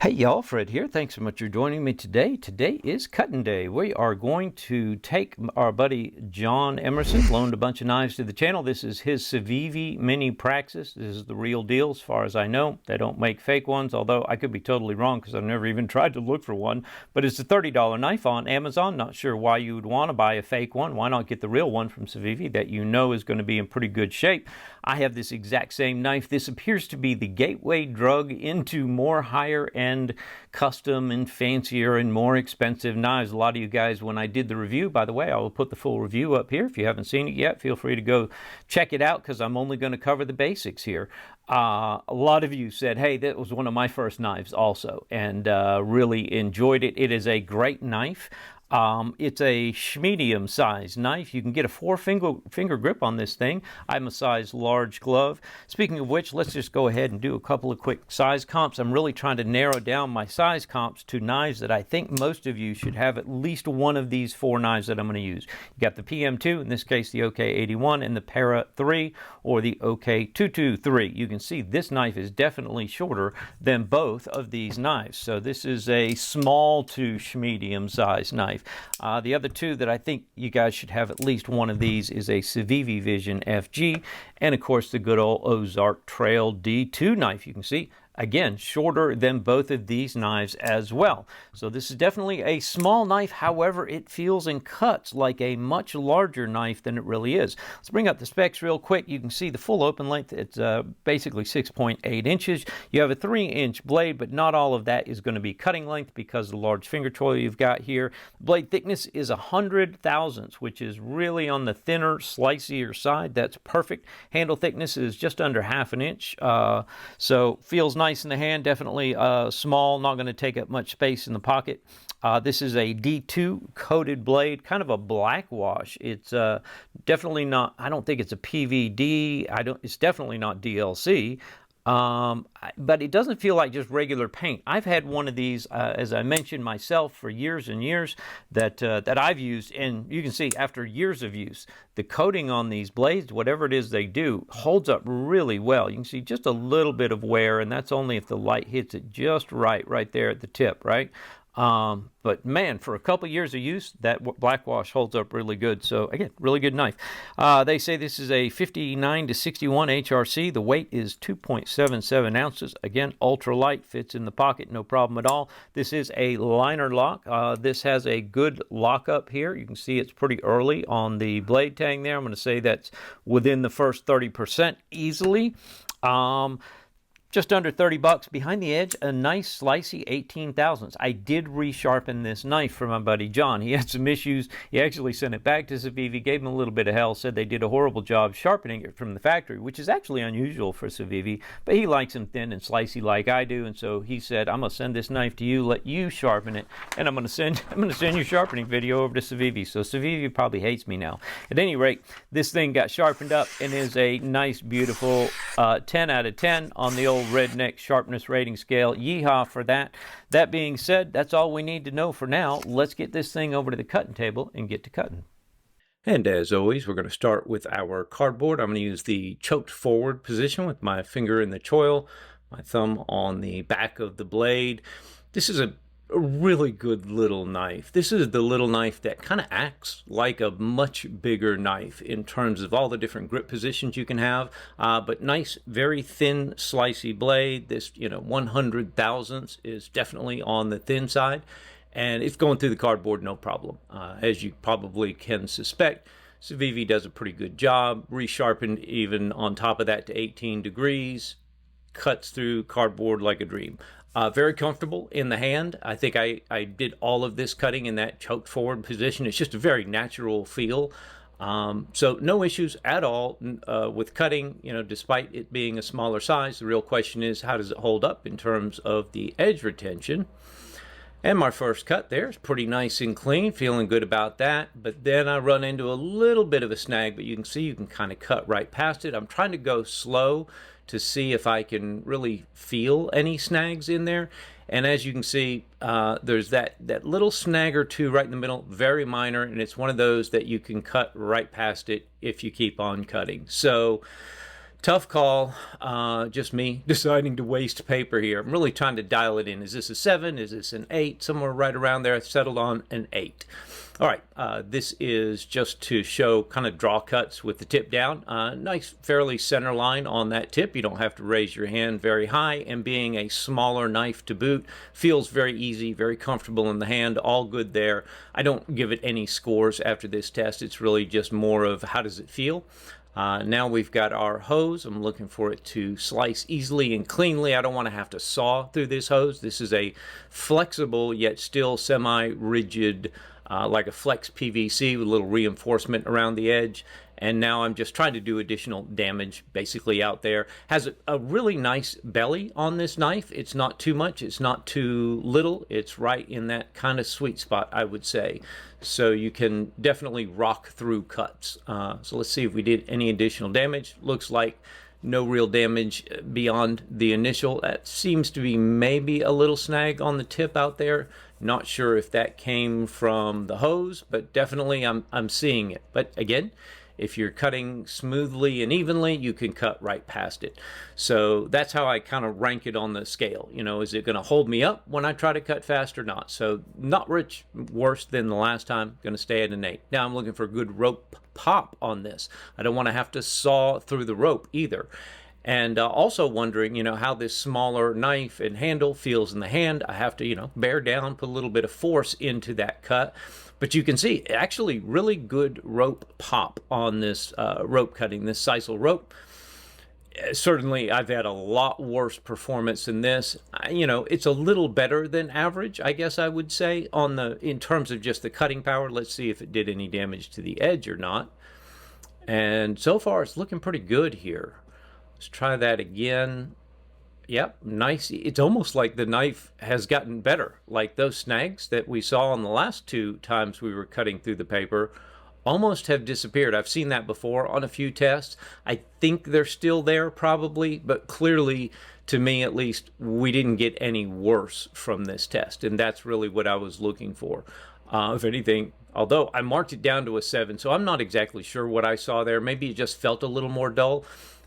Hey y'all, Fred here. Thanks so much for joining me today. Today is cutting day. We are going to take our buddy John Emerson, loaned a bunch of knives to the channel. This is his Civivi Mini Praxis. This is the real deal as far as I know. They don't make fake ones, although I could be totally wrong because I've never even tried to look for one. But it's a $30 knife on Amazon. Not sure why you would want to buy a fake one. Why not get the real one from Civivi that you know is going to be in pretty good shape? I have this exact same knife. This appears to be the gateway drug into more higher end custom and fancier and more expensive knives. A lot of you guys, when I did the review, by the way, I will put the full review up here. If you haven't seen it yet, feel free to go check it out because I'm only going to cover the basics here. A lot of you said, hey, that was one of my first knives also, and really enjoyed it. It is a great knife. It's a medium size knife. You can get a finger grip on this thing. I'm a size large glove. Speaking of which, let's just go ahead and do a couple of quick size comps. I'm really trying to narrow down my size comps to knives that I think most of you should have at least one of these four knives that I'm going to use. You got the PM2, in this case the 𝗬𝗍𝗃, and the Para 3 or the 𝗬𝗍𝗃𝗁. You can see this knife is definitely shorter than both of these knives. So this is a small to medium size knife. The other two that I think you guys should have at least one of these is a Civivi Vision FG and of course the good old Ozark Trail D2 knife. You can see again shorter than both of these knives as well. So this is definitely a small knife. However, it feels and cuts like a much larger knife than it really is. Let's bring up the specs real quick. You can see the full open length. It's basically 6.8 inches. You have a 3-inch blade, but not all of that is going to be cutting length because of the large finger choil you've got here. Blade thickness is 100 thousandths, which is really on the thinner, slicier side. That's perfect. Handle thickness is just under 1/2 inch. So feels nice in the hand, definitely small, not going to take up much space in the pocket. This is a D2 coated blade, kind of a black wash. It's definitely not, I don't think it's a PVD. It's definitely not DLC. But it doesn't feel like just regular paint. I've had one of these, as I mentioned myself, for years and years that I've used, and you can see after years of use, the coating on these blades, whatever it is they do, holds up really well. You can see just a little bit of wear, and that's only if the light hits it just right there at the tip, right? But man, for a couple years of use, that black wash holds up really good. So again, really good knife. They say this is a 59 to 61 HRC. The weight is 2.77 ounces. Again, ultra light, fits in the pocket, no problem at all. This is a liner lock. This has a good lockup here. You can see it's pretty early on the blade tang there. I'm going to say that's within the first 30% easily. Just under 30 bucks. Behind the edge, a nice slicey 18 thousandths. I did resharpen this knife for my buddy John. He had some issues. He actually sent it back to Civivi, gave him a little bit of hell, said they did a horrible job sharpening it from the factory, which is actually unusual for Civivi, but he likes them thin and slicey like I do, and so he said, I'm going to send this knife to you, let you sharpen it, and I'm going to send your sharpening video over to Civivi. So Civivi probably hates me now. At any rate, this thing got sharpened up and is a nice, beautiful 10 out of 10 on the old Redneck sharpness rating scale. Yeehaw for that. That being said, that's all we need to know for now. Let's get this thing over to the cutting table and get to cutting. And as always, we're going to start with our cardboard. I'm going to use the choked forward position with my finger in the choil, my thumb on the back of the blade. This is a really good little knife. This is the little knife that kind of acts like a much bigger knife in terms of all the different grip positions you can have, but nice, very thin, slicey blade. This, 100 thousandths is definitely on the thin side, and it's going through the cardboard no problem. As you probably can suspect, Civivi does a pretty good job, resharpened even on top of that to 18 degrees, cuts through cardboard like a dream. Very comfortable in the hand. I think I did all of this cutting in that choked forward position. It's just a very natural feel. So no issues at all with cutting, despite it being a smaller size. The real question is, how does it hold up in terms of the edge retention? And my first cut there is pretty nice and clean, feeling good about that. But then I run into a little bit of a snag, but you can see you can kind of cut right past it. I'm trying to go slow to see if I can really feel any snags in there. And as you can see, there's that little snag or two right in the middle, very minor, and it's one of those that you can cut right past it if you keep on cutting. So Tough call, just me deciding to waste paper here. I'm really trying to dial it in. Is this a 7? Is this an 8? Somewhere right around there. I settled on an 8. All right, this is just to show kind of draw cuts with the tip down. Nice, fairly center line on that tip. You don't have to raise your hand very high, and being a smaller knife to boot, feels very easy, very comfortable in the hand, all good there. I don't give it any scores after this test. It's really just more of how does it feel. Now we've got our hose. I'm looking for it to slice easily and cleanly. I don't want to have to saw through this hose. This is a flexible yet still semi-rigid, like a flex PVC with a little reinforcement around the edge. And now I'm just trying to do additional damage basically out there. Has a really nice belly on this knife. It's not too much, it's not too little. It's right in that kind of sweet spot, I would say. So you can definitely rock through cuts. So let's see if we did any additional damage. Looks like no real damage beyond the initial. That seems to be maybe a little snag on the tip out there. Not sure if that came from the hose, but definitely I'm seeing it. But again, if you're cutting smoothly and evenly, you can cut right past it. So that's how I kind of rank it on the scale. You know, is it going to hold me up when I try to cut fast or not? So not much worse than the last time. Going to stay at an 8. Now I'm looking for a good rope pop on this. I don't want to have to saw through the rope either. And also wondering, you know, how this smaller knife and handle feels in the hand. I have to, you know, bear down, put a little bit of force into that cut. But you can see actually really good rope pop on this rope cutting, this sisal rope. Certainly, I've had a lot worse performance than this. You know, it's a little better than average, I guess I would say, on in terms of just the cutting power. Let's see if it did any damage to the edge or not. And so far, it's looking pretty good here. Let's try that again. Yep, nice. It's almost like the knife has gotten better. Like those snags that we saw on the last 2 times we were cutting through the paper almost have disappeared. I've seen that before on a few tests. I think they're still there probably, but clearly, to me at least, we didn't get any worse from this test, and that's really what I was looking for. If anything, although I marked it down to a 7, so I'm not exactly sure what I saw there. Maybe it just felt a little more dull.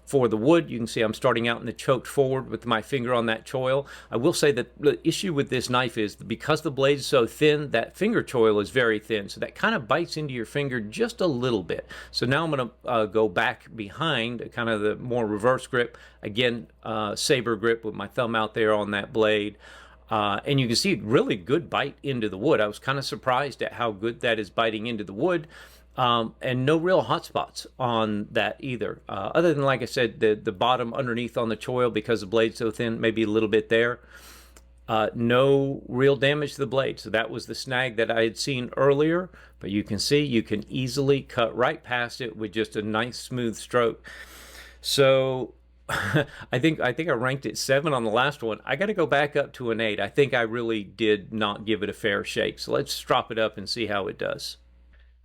For the wood, you can see I'm starting out in the choked forward with my finger on that choil. I will say that the issue with this knife is because the blade is so thin, that finger choil is very thin. So that kind of bites into your finger just a little bit. So now I'm going to go back behind, kind of the more reverse grip. Again, saber grip with my thumb out there on that blade. And you can see really good bite into the wood. I was kind of surprised at how good that is biting into the wood. And no real hot spots on that either. Other than, like I said, the bottom underneath on the choil, because the blade's so thin, maybe a little bit there. No real damage to the blade. So that was the snag that I had seen earlier. But you can see you can easily cut right past it with just a nice smooth stroke. So I think I ranked it 7 on the last one. I got to go back up to an 8. I think I really did not give it a fair shake. So let's strop it up and see how it does.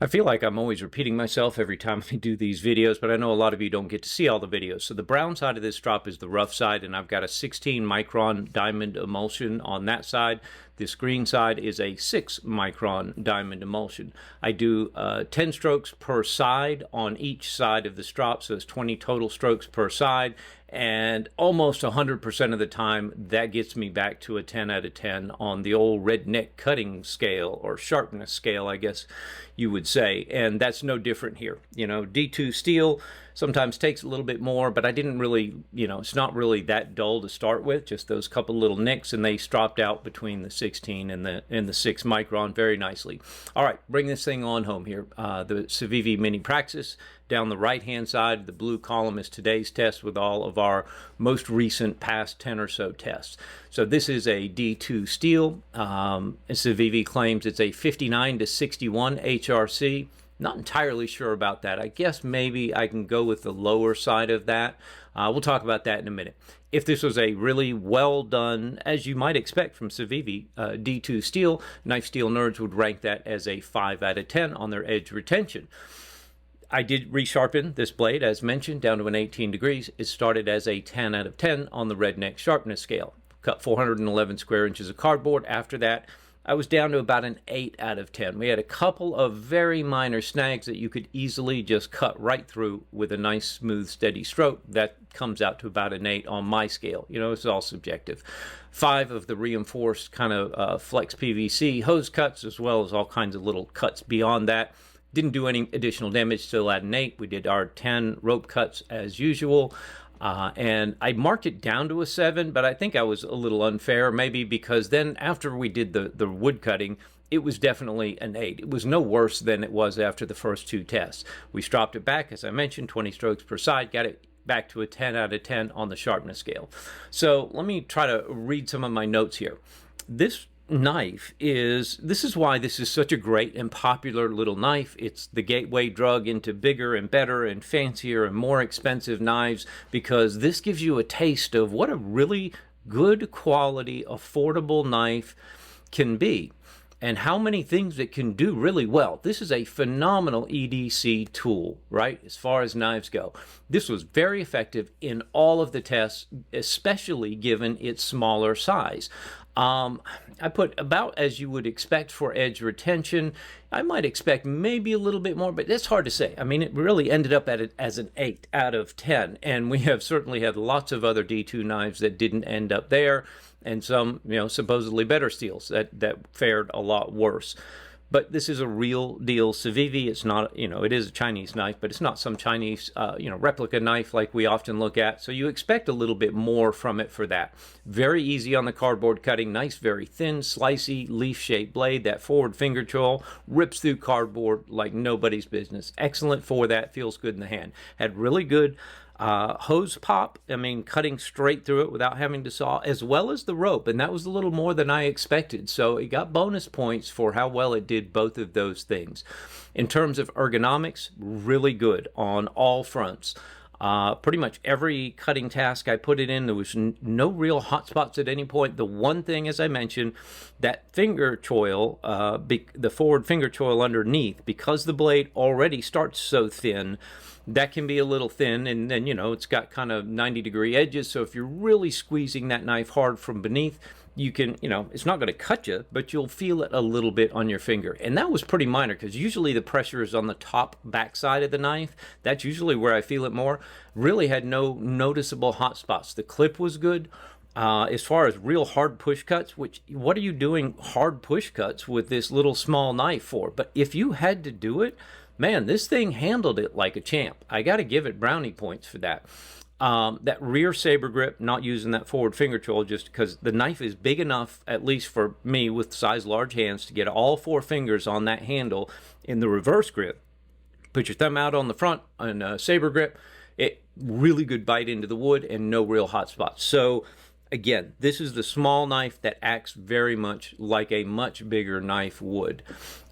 I feel like I'm always repeating myself every time I do these videos, but I know a lot of you don't get to see all the videos. So the brown side of this drop is the rough side, and I've got a 16 micron diamond emulsion on that side. This green side is a 6 micron diamond emulsion. I do 10 strokes per side on each side of the strop, so it's 20 total strokes per side. And almost 100% of the time, that gets me back to a 10 out of 10 on the old redneck cutting scale, or sharpness scale, I guess you would say. And that's no different here. You know, D2 steel sometimes takes a little bit more, but I didn't really, you know, it's not really that dull to start with, just those couple little nicks, and they stropped out between the 16 and the 6 micron very nicely. All right, bring this thing on home here. The Civivi Mini Praxis. Down the right-hand side, the blue column is today's test with all of our most recent past 10 or so tests. So this is a D2 steel. Civivi claims it's a 59 to 61 HRC. Not entirely sure about that. I guess maybe I can go with the lower side of that. We'll talk about that in a minute. If this was a really well done, as you might expect from Civivi, D2 steel, knife steel nerds would rank that as a 5 out of 10 on their edge retention. I did resharpen this blade, as mentioned, down to an 18 degrees. It started as a 10 out of 10 on the redneck sharpness scale. Cut 411 square inches of cardboard. After that, I was down to about an 8 out of 10. We had a couple of very minor snags that you could easily just cut right through with a nice, smooth, steady stroke. That comes out to about an 8 on my scale. You know, it's all subjective. 5 of the reinforced kind of flex PVC hose cuts, as well as all kinds of little cuts beyond that. Didn't do any additional damage, still at an 8. We did our 10 rope cuts as usual. And I marked it down to a 7, but I think I was a little unfair, maybe because then after we did the wood cutting, it was definitely an 8. It was no worse than it was after the first 2 tests. We stropped it back, as I mentioned, 20 strokes per side, got it back to a 10 out of 10 on the sharpness scale. So let me try to read some of my notes here. This is why this is such a great and popular little knife. It's the gateway drug into bigger and better and fancier and more expensive knives, because this gives you a taste of what a really good quality, affordable knife can be and how many things it can do really well. This is a phenomenal EDC tool, right, as far as knives go. This was very effective in all of the tests, especially given its smaller size. I put about as you would expect for edge retention. I might expect maybe a little bit more, but that's hard to say. I mean, it really ended up at it as an 8 out of 10, and we have certainly had lots of other D2 knives that didn't end up there, and some, you know, supposedly better steels that fared a lot worse. But this is a real deal Civivi. It's not, you know, it is a Chinese knife, but it's not some Chinese, you know, replica knife like we often look at. So you expect a little bit more from it for that. Very easy on the cardboard cutting. Nice, very thin, slicey, leaf-shaped blade. That forward finger choil rips through cardboard like nobody's business. Excellent for that. Feels good in the hand. Had really good hose pop, I mean, cutting straight through it without having to saw, as well as the rope, and that was a little more than I expected. So it got bonus points for how well it did both of those things. In terms of ergonomics, really good on all fronts. Pretty much every cutting task I put it in, there was no real hot spots at any point. The one thing, as I mentioned, that finger choil, the forward finger choil underneath, because the blade already starts so thin, that can be a little thin, and then, you know, it's got kind of 90-degree edges, so if you're really squeezing that knife hard from beneath, you can, you know, it's not going to cut you, but you'll feel it a little bit on your finger. And that was pretty minor, because usually the pressure is on the top back side of the knife. That's usually where I feel it more. Really had no noticeable hot spots. The clip was good. As far as real hard push cuts, which, what are you doing hard push cuts with this little small knife for? But if you had to do it, man, this thing handled it like a champ. I got to give it brownie points for that. That rear saber grip, not using that forward finger choil just because the knife is big enough, at least for me with size large hands, to get all 4 fingers on that handle in the reverse grip. Put your thumb out on the front on a saber grip. It really good bite into the wood and no real hot spots. So again, this is the small knife that acts very much like a much bigger knife would.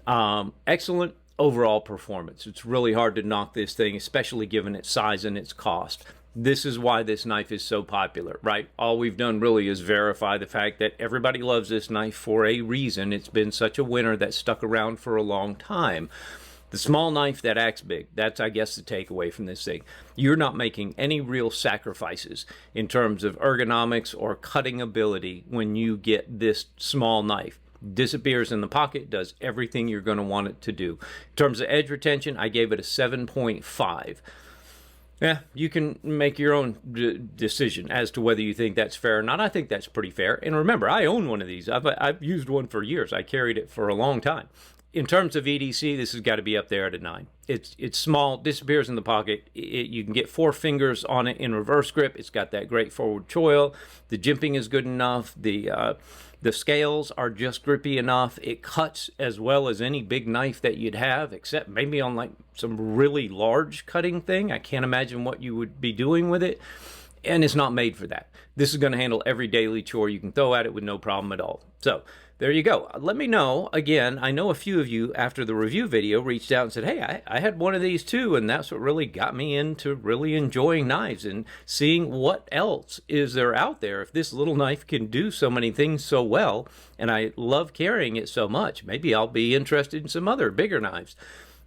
Excellent overall performance. It's really hard to knock this thing, especially given its size and its cost. This is why this knife is so popular, right? All we've done really is verify the fact that everybody loves this knife for a reason. It's been such a winner that stuck around for a long time. The small knife that acts big, that's, I guess, the takeaway from this thing. You're not making any real sacrifices in terms of ergonomics or cutting ability when you get this small knife. Disappears in the pocket, does everything you're going to want it to do. In terms of edge retention, I gave it a 7.5. Yeah, you can make your own decision as to whether you think that's fair or not. I think that's pretty fair. And remember, I own one of these. I've used one for years. I carried it for a long time. In terms of EDC, this has got to be up there at a 9. It's small, disappears in the pocket. You can get 4 fingers on it in reverse grip. It's got that great forward choil. The jimping is good enough. The scales are just grippy enough. It cuts as well as any big knife that you'd have, except maybe on like some really large cutting thing. I can't imagine what you would be doing with it. And it's not made for that. This is going to handle every daily chore you can throw at it with no problem at all. So there you go. Let me know. Again, I know a few of you after the review video reached out and said, hey, I had one of these too, and that's what really got me into really enjoying knives and seeing what else is there out there. If this little knife can do so many things so well, and I love carrying it so much, maybe I'll be interested in some other bigger knives.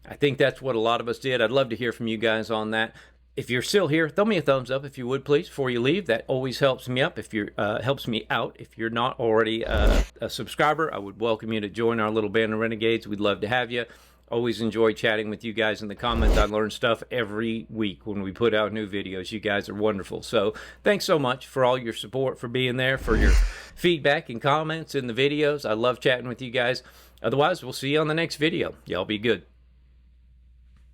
I think that's what a lot of us did. I'd love to hear from you guys on that. If you're still here, throw me a thumbs up if you would, please, before you leave. That always helps me up. If you're helps me out. If you're not already a subscriber, I would welcome you to join our little band of renegades. We'd love to have you. Always enjoy chatting with you guys in the comments. I learn stuff every week when we put out new videos. You guys are wonderful. So thanks so much for all your support, for being there, for your feedback and comments in the videos. I love chatting with you guys. Otherwise, we'll see you on the next video. Y'all be good.